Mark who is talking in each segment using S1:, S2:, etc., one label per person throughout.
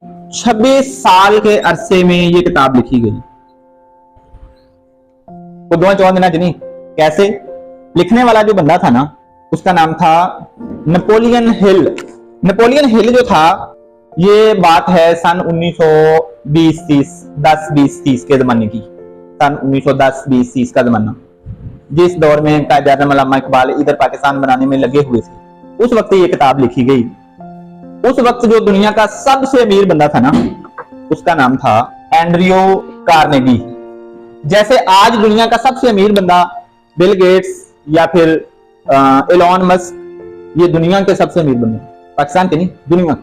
S1: 26 साल के अरसे में ये किताब लिखी गई। वो 2-4 दिन नहीं, कैसे? लिखने वाला जो बंदा था ना, उसका नाम था नेपोलियन हिल। नेपोलियन हिल जो था, ये बात है सन 1920-30, 10-20-30 के जमाने की। सन 1910-20-30 का जमाना, जिस दौर में कायद आज़म अल्लामा इकबाल इधर पाकिस्तान बनाने में लगे हुए थे, उस वक्त ये किताब लिखी गई। उस वक्त जो दुनिया का सबसे अमीर बंदा था ना, उसका नाम था एंड्रियो कार्नेगी। जैसे आज दुनिया का सबसे अमीर बंदा बिल गेट्स या फिर एलॉन मस्क, ये दुनिया के सबसे अमीर बंदे, पाकिस्तान के नहीं, दुनिया,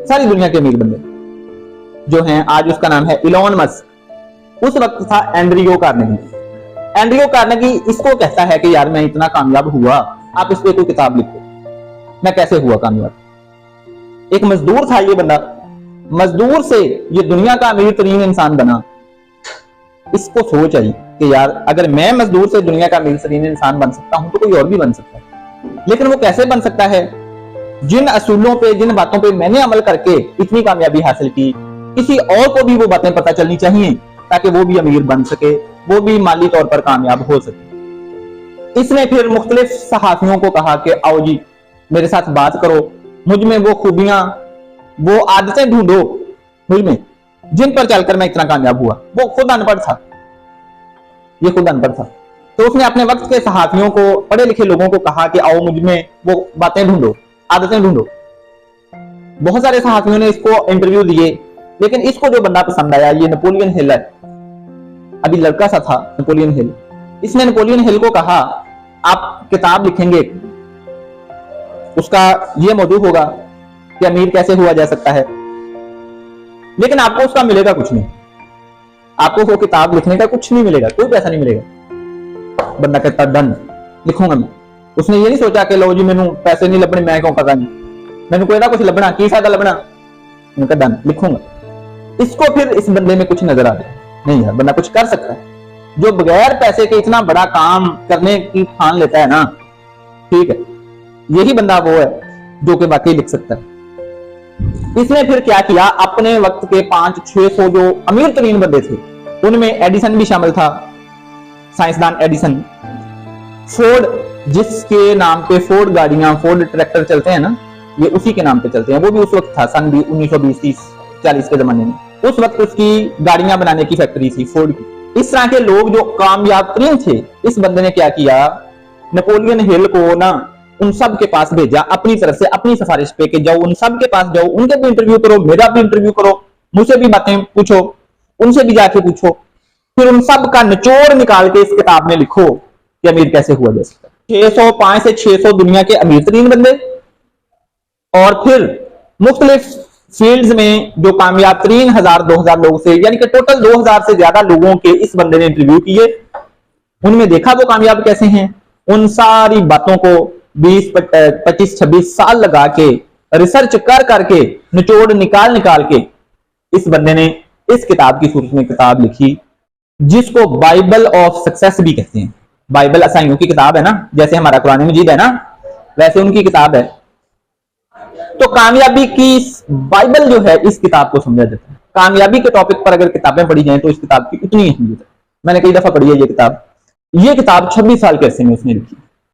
S1: सारी दुनिया के अमीर बंदे जो हैं आज, उसका नाम है एलॉन मस्क। उस वक्त था एंड्रियो कार्नेगी। एंड्रियो कार्नेगी इसको कहता है कि यार मैं इतना कामयाब हुआ, आप इस पे कोई किताब लिखो, मैं कैसे हुआ कामयाब। एक मजदूर था ये बंदा, मजदूर से ये दुनिया का अमीर तरीन इंसान बना। इसको सोच आई कि यार अगर मैं मजदूर से दुनिया का अमीर तरीन इंसान बन सकता हूं तो कोई और भी बन सकता है। लेकिन वो कैसे बन सकता है? जिन असूलों पे, जिन बातों पे मैंने अमल करके इतनी कामयाबी हासिल की, किसी और को भी वो बातें पता चलनी चाहिए ताकि वो भी अमीर बन सके, वो भी माली तौर पर कामयाब हो सके। इसने फिर मुख्तलिफ सहाफियों को कहा कि आओ जी मेरे साथ बात करो, मुझ में वो खूबियां, वो आदतें ढूंढो मुझ में जिन पर चलकर मैं इतना कामयाब हुआ। वो खुद अनपढ़ था, ये खुद अनपढ़ था। तो उसने अपने वक्त के सहाफियों को, पढ़े लिखे लोगों को कहा कि आओ मुझ में वो बातें ढूंढो, आदतें ढूंढो। बहुत सारे सहाफियों ने इसको इंटरव्यू दिए, लेकिन इसको जो बंदा पसंद आया, ये नेपोलियन हिल है, अभी लड़का सा था नेपोलियन हिल। इसने नेपोलियन हिल को कहा आप किताब लिखेंगे, उसका ये मौजू होगा कि अमीर कैसे हुआ जा सकता है, लेकिन आपको उसका मिलेगा कुछ नहीं, आपको वो किताब लिखने का कुछ नहीं मिलेगा, कोई पैसा नहीं मिलेगा। बंदा कहता डन, लिखूंगा मैं। उसने ये नहीं सोचा कि लो जी मैनू पैसे नहीं लभने, मैं क्यों करना नहीं, मैनू कोई ना कुछ लभना, की फायदा लभना। उन्होंने कहा डन, लिखूंगा। इसको फिर इस बंदे में कुछ नजर आ गया, नहीं यार बंदा कुछ कर सकता है, जो बगैर पैसे के इतना बड़ा काम करने की ठान लेता है ना, ठीक है, यही बंदा वो है जो कि वाकई लिख सकता है। इसने फिर क्या किया, अपने वक्त के 500-600 जो अमीर तरीन बंदे थे, उनमें एडिसन भी शामिल था, साइंसदान एडिसन। फोर्ड, जिसके नाम पे फोर्ड गाड़ियां, फोर्ड ट्रैक्टर चलते हैं ना, ये उसी के नाम पे चलते हैं। वो भी उस वक्त था, सन 1920-30-40 के जमाने में। उस वक्त उसकी गाड़ियां बनाने की फैक्ट्री थी फोर्ड की। इस तरह के लोग जो कामयाब तरीन थे, इस बंदे ने क्या किया, नेपोलियन हिल को ना उन सब के पास भेजा अपनी तरफ से, अपनी सिफारिश पे कि जाओ उन सब के पास जाओ, उनके भी इंटरव्यू करो, मेरा भी इंटरव्यू करो, मुझसे भी बातें पूछो, उनसे भी जाके पूछो, फिर उन सब का निचोड़ निकाल के इस किताब में लिखो कि अमीर कैसे हुआ जा सकता है। 605 से 600 दुनिया के अमीर तरीन बंदे, और फिर मुख्तलिफ फील्ड्स में जो कामयाब तरीन 1000-2000 लोग से, यानी कि टोटल 2000 से ज्यादा लोगों के इस बंदे ने इंटरव्यू किए। उनमें देखा वो कामयाब कैसे हैं। उन सारी बातों को 20-25-26 साल लगा के रिसर्च कर करके निचोड़ निकाल के इस बंदे ने इस किताब की सूरत में किताब लिखी, जिसको बाइबल ऑफ सक्सेस भी कहते हैं। बाइबल ईसाइयों की किताब है ना, जैसे हमारा कुरान मजीद है ना, वैसे उनकी किताब है। तो कामयाबी की बाइबल जो है, इस किताब को समझा जाता है। कामयाबी के टॉपिक पर अगर किताबें पढ़ी जाएं तो इस किताब की उतनी अहमियत है। मैंने कई दफा पढ़ी है ये किताब। 26 साल के अरसे में उसने लिखी।